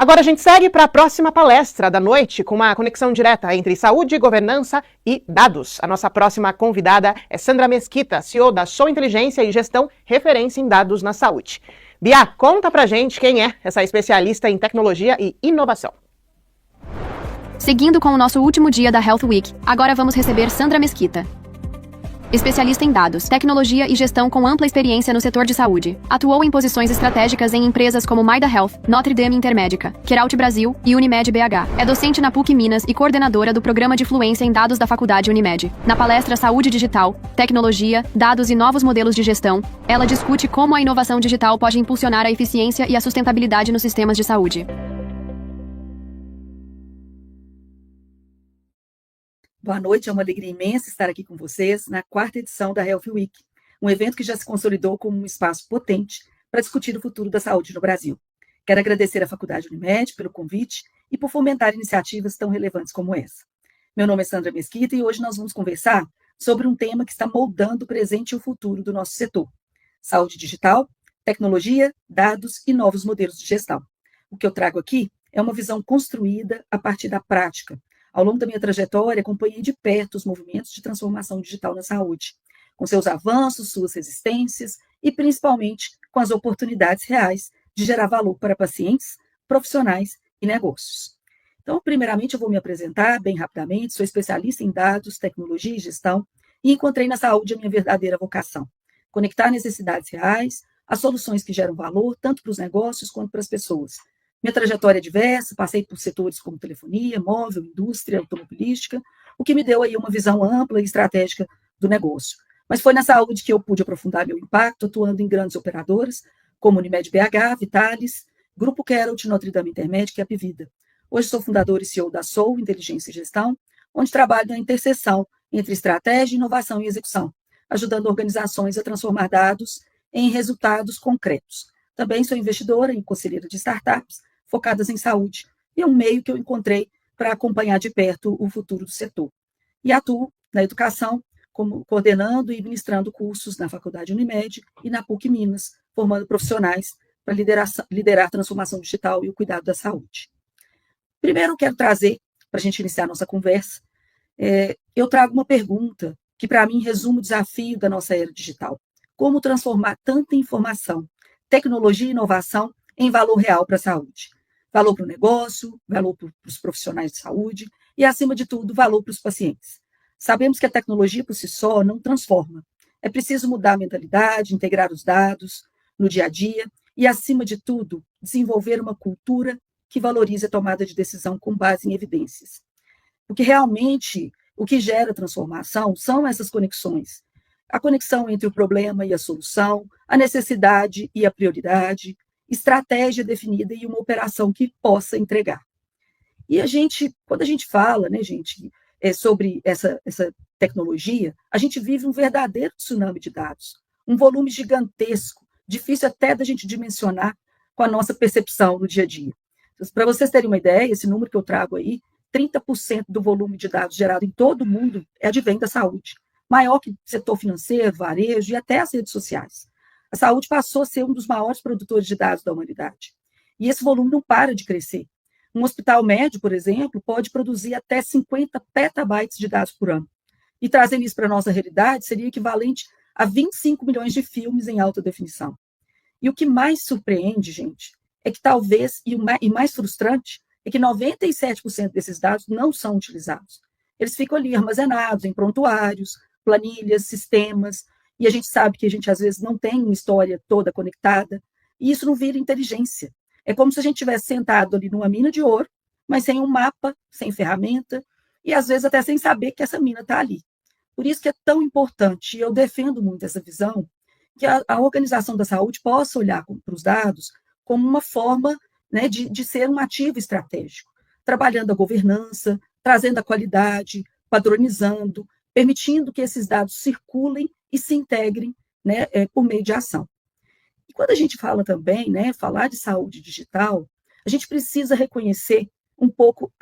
Agora a gente segue para a próxima palestra da noite, com uma conexão direta entre saúde, governança e dados. A nossa próxima convidada é Sandra Mesquita, CEO da Sou Inteligência e Gestão, referência em dados na saúde. Bia, conta pra gente quem é essa especialista em tecnologia e inovação. Seguindo com o nosso último dia da Health Week, agora vamos receber Sandra Mesquita. Especialista em dados, tecnologia e gestão com ampla experiência no setor de saúde. Atuou em posições estratégicas em empresas como Maida Health, Notre Dame Intermédica, Keralt Brasil e Unimed BH. É docente na PUC Minas e coordenadora do Programa de Fluência em Dados da Faculdade Unimed. Na palestra Saúde Digital, Tecnologia, Dados e Novos Modelos de Gestão, ela discute como a inovação digital pode impulsionar a eficiência e a sustentabilidade nos sistemas de saúde. Boa noite, é uma alegria imensa estar aqui com vocês na quarta edição da Health Week, um evento que já se consolidou como um espaço potente para discutir o futuro da saúde no Brasil. Quero agradecer à Faculdade Unimed pelo convite e por fomentar iniciativas tão relevantes como essa. Meu nome é Sandra Mesquita e hoje nós vamos conversar sobre um tema que está moldando o presente e o futuro do nosso setor: saúde digital, tecnologia, dados e novos modelos de gestão. O que eu trago aqui é uma visão construída a partir da prática. Ao longo da minha trajetória, acompanhei de perto os movimentos de transformação digital na saúde, com seus avanços, suas resistências e, principalmente, com as oportunidades reais de gerar valor para pacientes, profissionais e negócios. Então, primeiramente, eu vou me apresentar bem rapidamente. Sou especialista em dados, tecnologia e gestão e encontrei na saúde a minha verdadeira vocação: conectar necessidades reais às soluções que geram valor, tanto para os negócios quanto para as pessoas. Minha trajetória é diversa, passei por setores como telefonia, móvel, indústria, automobilística, o que me deu aí uma visão ampla e estratégica do negócio. Mas foi na saúde que eu pude aprofundar meu impacto, atuando em grandes operadoras, como Unimed BH, Vitalis, Grupo Keralt, Notre Dame Intermédica e Apivida. Hoje sou fundador e CEO da Sou Inteligência e Gestão, onde trabalho na interseção entre estratégia, inovação e execução, ajudando organizações a transformar dados em resultados concretos. Também sou investidora e conselheira de startups focadas em saúde, e é um meio que eu encontrei para acompanhar de perto o futuro do setor. E atuo na educação, como coordenando e ministrando cursos na Faculdade Unimed e na PUC Minas, formando profissionais para liderar a transformação digital e o cuidado da saúde. Primeiro, quero trazer, para a gente iniciar a nossa conversa, eu trago uma pergunta que, para mim, resume o desafio da nossa era digital: como transformar tanta informação, tecnologia e inovação em valor real para a saúde. Valor para o negócio, valor para os profissionais de saúde e, acima de tudo, valor para os pacientes. Sabemos que a tecnologia por si só não transforma. É preciso mudar a mentalidade, integrar os dados no dia a dia e, acima de tudo, desenvolver uma cultura que valorize a tomada de decisão com base em evidências. Porque realmente o que gera transformação são essas conexões. A conexão entre o problema e a solução, a necessidade e a prioridade, estratégia definida e uma operação que possa entregar. E quando a gente fala, né, gente, sobre essa tecnologia, a gente vive um verdadeiro tsunami de dados, um volume gigantesco, difícil até da gente dimensionar com a nossa percepção no dia a dia. Para vocês terem uma ideia, esse número que eu trago aí, 30% do volume de dados gerado em todo o mundo advém da saúde, maior que o setor financeiro, varejo e até as redes sociais. A saúde passou a ser um dos maiores produtores de dados da humanidade. E esse volume não para de crescer. Um hospital médio, por exemplo, pode produzir até 50 petabytes de dados por ano. E trazendo isso para a nossa realidade, seria equivalente a 25 milhões de filmes em alta definição. E o que mais surpreende, gente, é que talvez, e mais frustrante, é que 97% desses dados não são utilizados. Eles ficam ali armazenados em prontuários, planilhas, sistemas, e a gente sabe que a gente, às vezes, não tem uma história toda conectada, e isso não vira inteligência. É como se a gente tivesse sentado ali numa mina de ouro, mas sem um mapa, sem ferramenta, e, às vezes, até sem saber que essa mina está ali. Por isso que é tão importante, e eu defendo muito essa visão, que a organização da saúde possa olhar para os dados como uma forma, né, de ser um ativo estratégico, trabalhando a governança, trazendo a qualidade, padronizando, permitindo que esses dados circulem e se integrem, né, por meio de ação. E quando a gente fala também, né, falar de saúde digital, a gente precisa reconhecer um pouco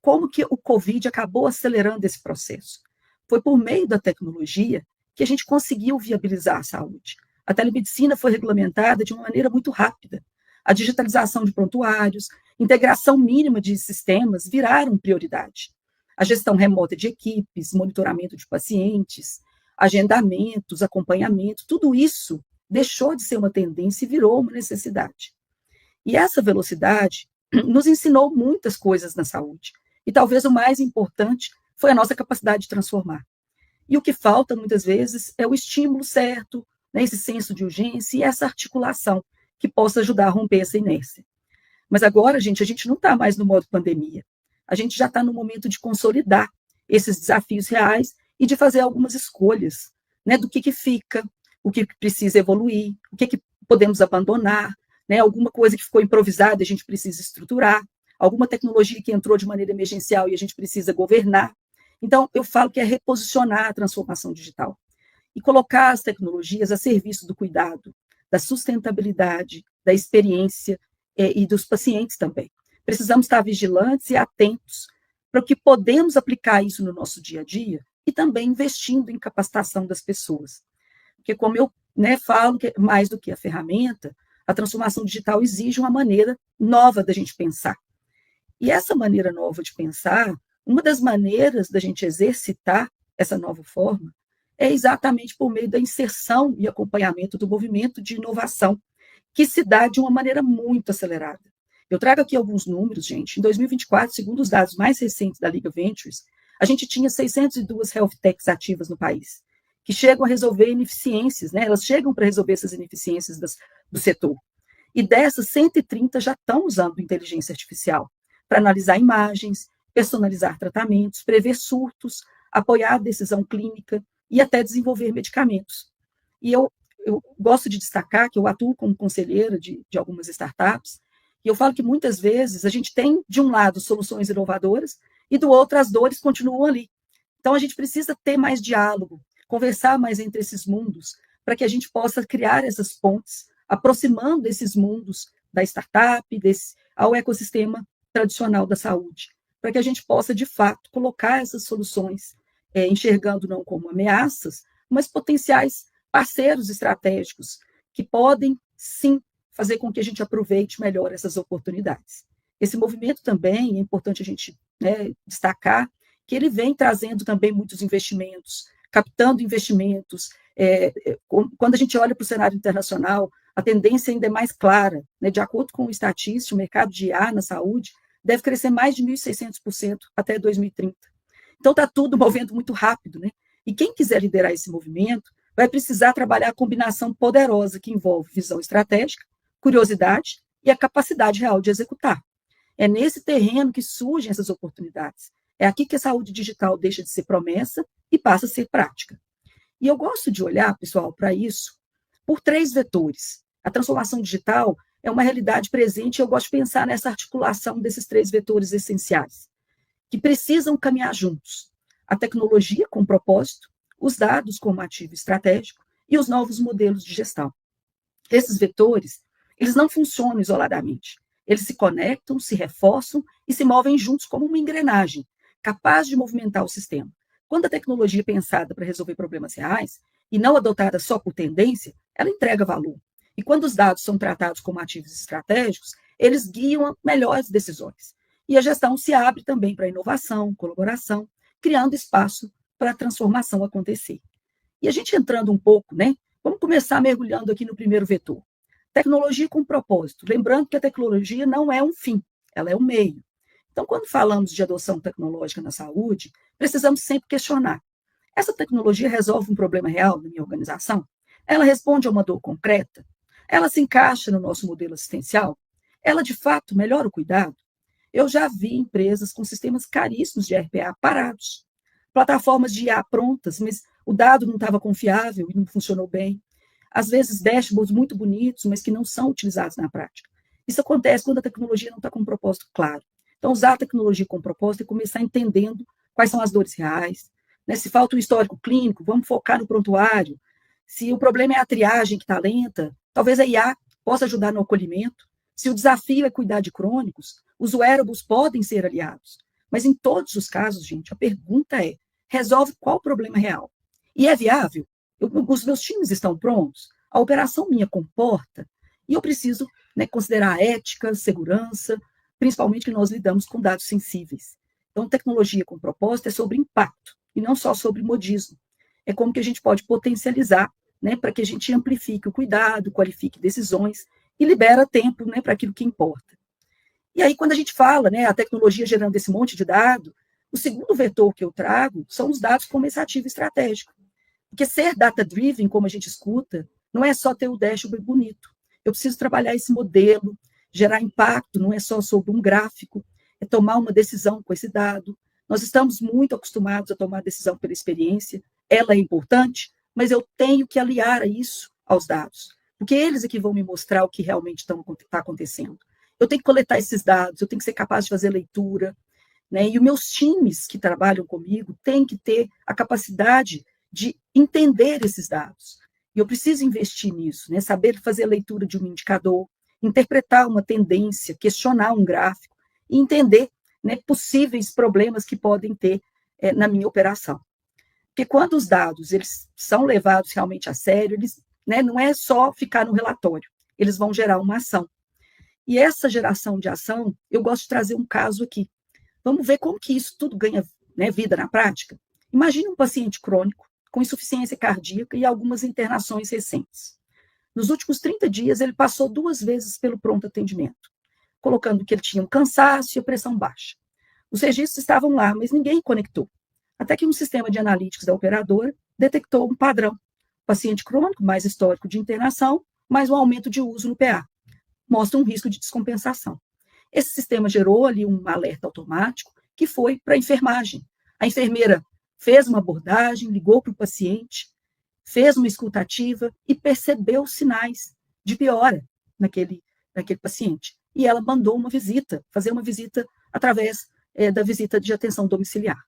como que o Covid acabou acelerando esse processo. Foi por meio da tecnologia que a gente conseguiu viabilizar a saúde. A telemedicina foi regulamentada de uma maneira muito rápida. a digitalização de prontuários, integração mínima de sistemas viraram prioridade. A gestão remota de equipes, monitoramento de pacientes, agendamentos, acompanhamento, tudo isso deixou de ser uma tendência e virou uma necessidade. E essa velocidade nos ensinou muitas coisas na saúde. E talvez o mais importante foi a nossa capacidade de transformar. E o que falta, muitas vezes, é o estímulo certo, né, esse senso de urgência e essa articulação que possa ajudar a romper essa inércia. Mas agora, a gente não está mais no modo pandemia. A gente já está no momento de consolidar esses desafios reais e de fazer algumas escolhas, né, do que fica, o que precisa evoluir, o que podemos abandonar, né, alguma coisa que ficou improvisada e a gente precisa estruturar, alguma tecnologia que entrou de maneira emergencial e a gente precisa governar. Então, eu falo que é reposicionar a transformação digital e colocar as tecnologias a serviço do cuidado, da sustentabilidade, da experiência e dos pacientes também. Precisamos estar vigilantes e atentos para o que podemos aplicar isso no nosso dia a dia e também investindo em capacitação das pessoas. Porque, como eu falo, que mais do que a ferramenta, a transformação digital exige uma maneira nova da gente pensar. E essa maneira nova de pensar, uma das maneiras da gente exercitar essa nova forma é exatamente por meio da inserção e acompanhamento do movimento de inovação, que se dá de uma maneira muito acelerada. Eu trago aqui alguns números, gente. Em 2024, segundo os dados mais recentes da Liga Ventures, a gente tinha 602 health techs ativas no país, que chegam a resolver ineficiências, né? Elas chegam para resolver essas ineficiências do setor. E dessas, 130 já estão usando inteligência artificial para analisar imagens, personalizar tratamentos, prever surtos, apoiar a decisão clínica e até desenvolver medicamentos. E eu gosto de destacar que eu atuo como conselheira de algumas startups, e eu falo que muitas vezes a gente tem, de um lado, soluções inovadoras, e do outro, as dores continuam ali. Então, a gente precisa ter mais diálogo, conversar mais entre esses mundos, para que a gente possa criar essas pontes, aproximando esses mundos da startup, ao ecossistema tradicional da saúde, para que a gente possa, de fato, colocar essas soluções, enxergando não como ameaças, mas potenciais parceiros estratégicos, que podem, sim, fazer com que a gente aproveite melhor essas oportunidades. Esse movimento também, é importante a gente destacar, que ele vem trazendo também muitos investimentos, captando investimentos. Quando a gente olha para o cenário internacional, a tendência ainda é mais clara. Né? De acordo com o estatístico, o mercado de IA na saúde deve crescer mais de 1.600% até 2030. Então, está tudo movendo muito rápido. Né? E quem quiser liderar esse movimento vai precisar trabalhar a combinação poderosa que envolve visão estratégica, curiosidade e a capacidade real de executar. É nesse terreno que surgem essas oportunidades. É aqui que a saúde digital deixa de ser promessa e passa a ser prática. E eu gosto de olhar, pessoal, para isso por 3 vetores. A transformação digital é uma realidade presente e eu gosto de pensar nessa articulação desses 3 vetores essenciais, que precisam caminhar juntos. A tecnologia com propósito, os dados como ativo estratégico e os novos modelos de gestão. Esses vetores, eles não funcionam isoladamente. Eles se conectam, se reforçam e se movem juntos como uma engrenagem, capaz de movimentar o sistema. Quando a tecnologia é pensada para resolver problemas reais e não adotada só por tendência, ela entrega valor. E quando os dados são tratados como ativos estratégicos, eles guiam melhores decisões. E a gestão se abre também para inovação, colaboração, criando espaço para a transformação acontecer. E a gente entrando um pouco, né? Vamos começar mergulhando aqui no primeiro vetor. Tecnologia com propósito. Lembrando que a tecnologia não é um fim, ela é um meio. Então, quando falamos de adoção tecnológica na saúde, precisamos sempre questionar. Essa tecnologia resolve um problema real na minha organização? Ela responde a uma dor concreta? Ela se encaixa no nosso modelo assistencial? Ela, de fato, melhora o cuidado? Eu já vi empresas com sistemas caríssimos de RPA parados, plataformas de IA prontas, mas o dado não estava confiável e não funcionou bem. Às vezes, dashboards muito bonitos, mas que não são utilizados na prática. Isso acontece quando a tecnologia não está com um propósito claro. Então, usar a tecnologia com propósito é começar entendendo quais são as dores reais. Né? Se falta um histórico clínico, vamos focar no prontuário. Se o problema é a triagem que está lenta, talvez a IA possa ajudar no acolhimento. Se o desafio é cuidar de crônicos, os wearables podem ser aliados. Mas em todos os casos, gente, a pergunta é, resolve qual o problema real? E é viável? Os meus times estão prontos? A operação minha comporta? E eu preciso né, considerar a ética, segurança, principalmente que nós lidamos com dados sensíveis. Então, tecnologia com propósito é sobre impacto, e não só sobre modismo. É como que a gente pode potencializar, né, para que a gente amplifique o cuidado, qualifique decisões e libera tempo, né, para aquilo que importa. E aí, quando a gente fala, né, a tecnologia gerando esse monte de dado, o segundo vetor que eu trago são os dados como esse ativo estratégico. Porque ser data-driven, como a gente escuta, não é só ter o dashboard bonito. Eu preciso trabalhar esse modelo, gerar impacto, não é só sobre um gráfico, é tomar uma decisão com esse dado. Nós estamos muito acostumados a tomar decisão pela experiência, ela é importante, mas eu tenho que aliar isso aos dados, porque eles é que vão me mostrar o que realmente está acontecendo. Eu tenho que coletar esses dados, eu tenho que ser capaz de fazer leitura, né? E os meus times que trabalham comigo têm que ter a capacidade de entender esses dados. E eu preciso investir nisso, né? Saber fazer a leitura de um indicador, interpretar uma tendência, questionar um gráfico e entender, né, possíveis problemas que podem ter na minha operação. Porque quando os dados eles são levados realmente a sério, eles, né, não é só ficar no relatório, eles vão gerar uma ação. E essa geração de ação, eu gosto de trazer um caso aqui. Vamos ver como que isso tudo ganha, né, vida na prática. Imagine um paciente crônico com insuficiência cardíaca e algumas internações recentes. Nos últimos 30 dias, ele passou 2 vezes pelo pronto atendimento, colocando que ele tinha um cansaço e a pressão baixa. Os registros estavam lá, mas ninguém conectou. Até que um sistema de analíticos da operadora detectou um padrão. Paciente crônico, mais histórico de internação, mais um aumento de uso no PA. Mostra um risco de descompensação. Esse sistema gerou ali um alerta automático que foi para a enfermagem. A enfermeira fez uma abordagem, ligou para o paciente, fez uma escutativa e percebeu sinais de piora naquele paciente. E ela mandou uma visita, fazer uma visita através da visita de atenção domiciliar.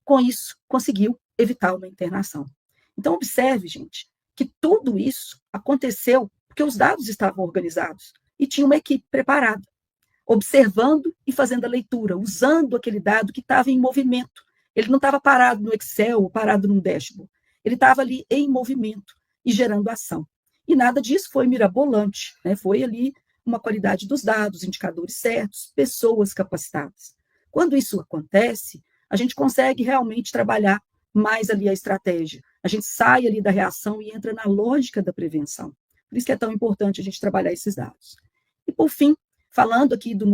Com isso, conseguiu evitar uma internação. Então, observe, gente, que tudo isso aconteceu porque os dados estavam organizados e tinha uma equipe preparada, observando e fazendo a leitura, usando aquele dado que estava em movimento. Ele não estava parado no Excel ou parado num dashboard. Ele estava ali em movimento e gerando ação. E nada disso foi mirabolante, né? Foi ali uma qualidade dos dados, indicadores certos, pessoas capacitadas. Quando isso acontece, a gente consegue realmente trabalhar mais ali a estratégia. A gente sai ali da reação e entra na lógica da prevenção. Por isso que é tão importante a gente trabalhar esses dados. E, por fim, falando aqui do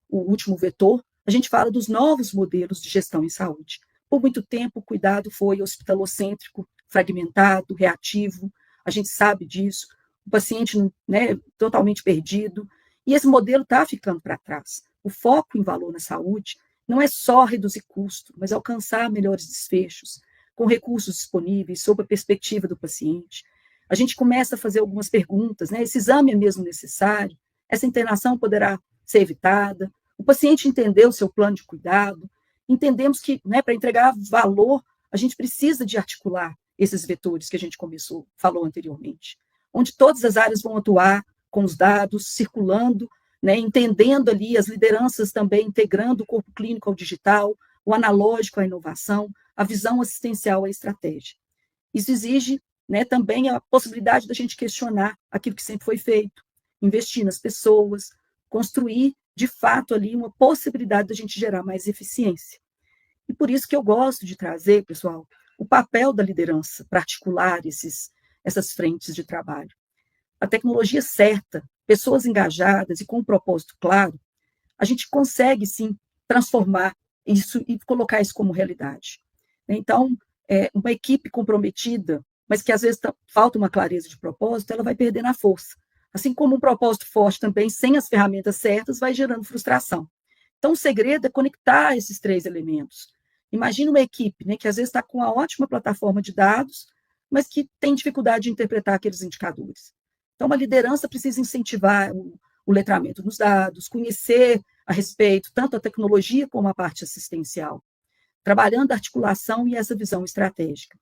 o último vetor, a gente fala dos novos modelos de gestão em saúde. Por muito tempo, o cuidado foi hospitalocêntrico, fragmentado, reativo, a gente sabe disso, o paciente, né, totalmente perdido, e esse modelo está ficando para trás. O foco em valor na saúde não é só reduzir custo, mas alcançar melhores desfechos, com recursos disponíveis, sob a perspectiva do paciente. A gente começa a fazer algumas perguntas, né? Esse exame é mesmo necessário? Essa internação poderá ser evitada? O paciente entendeu o seu plano de cuidado? Entendemos que, né, para entregar valor, a gente precisa de articular esses vetores que a gente falou anteriormente, onde todas as áreas vão atuar com os dados, circulando, né, entendendo ali as lideranças também, integrando o corpo clínico ao digital, o analógico à inovação, a visão assistencial à estratégia. Isso exige, né, também a possibilidade da gente questionar aquilo que sempre foi feito, investir nas pessoas, construir, de fato, ali uma possibilidade da gente gerar mais eficiência. E por isso que eu gosto de trazer, pessoal, o papel da liderança para articular essas frentes de trabalho. A tecnologia certa, pessoas engajadas e com um propósito claro, a gente consegue, sim, transformar isso e colocar isso como realidade. Então, uma equipe comprometida, mas que às vezes falta uma clareza de propósito, ela vai perder na força. Assim como um propósito forte também, sem as ferramentas certas, vai gerando frustração. Então, o segredo é conectar esses 3 elementos. Imagina uma equipe, né, que às vezes está com uma ótima plataforma de dados, mas que tem dificuldade de interpretar aqueles indicadores. Então, uma liderança precisa incentivar o letramento nos dados, conhecer a respeito tanto a tecnologia como a parte assistencial, trabalhando a articulação e essa visão estratégica.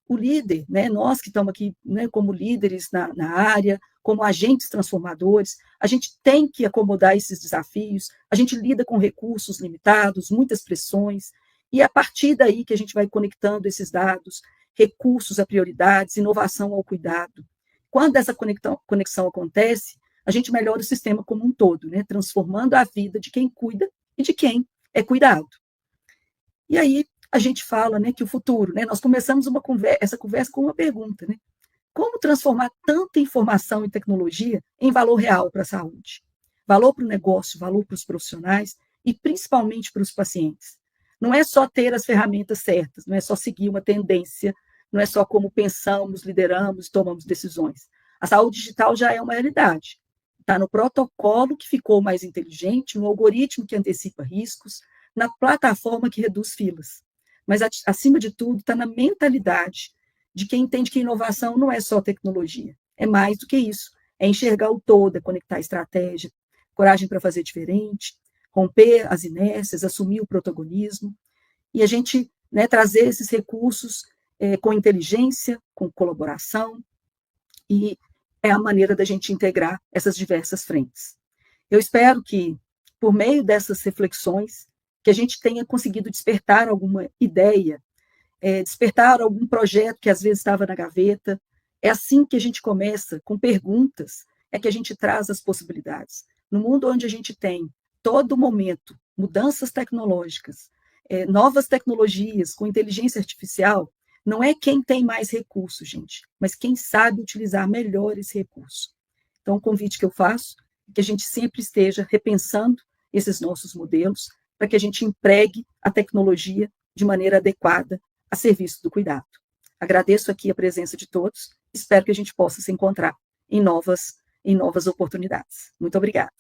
O líder, né, nós que estamos aqui, né, como líderes na área, como agentes transformadores, a gente tem que acomodar esses desafios, a gente lida com recursos limitados, muitas pressões, e é a partir daí que a gente vai conectando esses dados, recursos a prioridades, inovação ao cuidado. Quando essa conexão acontece, a gente melhora o sistema como um todo, né? Transformando a vida de quem cuida e de quem é cuidado. E aí a gente fala, né, que o futuro, né? Nós começamos essa conversa com uma pergunta, né? Como transformar tanta informação e tecnologia em valor real para a saúde? Valor para o negócio, valor para os profissionais e principalmente para os pacientes. Não é só ter as ferramentas certas, não é só seguir uma tendência, não é só como pensamos, lideramos, tomamos decisões. A saúde digital já é uma realidade. Está no protocolo que ficou mais inteligente, no algoritmo que antecipa riscos, na plataforma que reduz filas. Mas, acima de tudo, está na mentalidade de quem entende que inovação não é só tecnologia, é mais do que isso, é enxergar o todo, é conectar estratégia, coragem para fazer diferente, romper as inércias, assumir o protagonismo, e a gente, né, trazer esses recursos com inteligência, com colaboração, e é a maneira da gente integrar essas diversas frentes. Eu espero que, por meio dessas reflexões, que a gente tenha conseguido despertar alguma ideia, despertar algum projeto que às vezes estava na gaveta. É assim que a gente começa, com perguntas, é que a gente traz as possibilidades. No mundo onde a gente tem, todo momento, mudanças tecnológicas, novas tecnologias com inteligência artificial, não é quem tem mais recursos, gente, mas quem sabe utilizar melhor esse recurso. Então, o convite que eu faço é que a gente sempre esteja repensando esses nossos modelos para que a gente empregue a tecnologia de maneira adequada a serviço do cuidado. Agradeço aqui a presença de todos, espero que a gente possa se encontrar em novas oportunidades. Muito obrigada.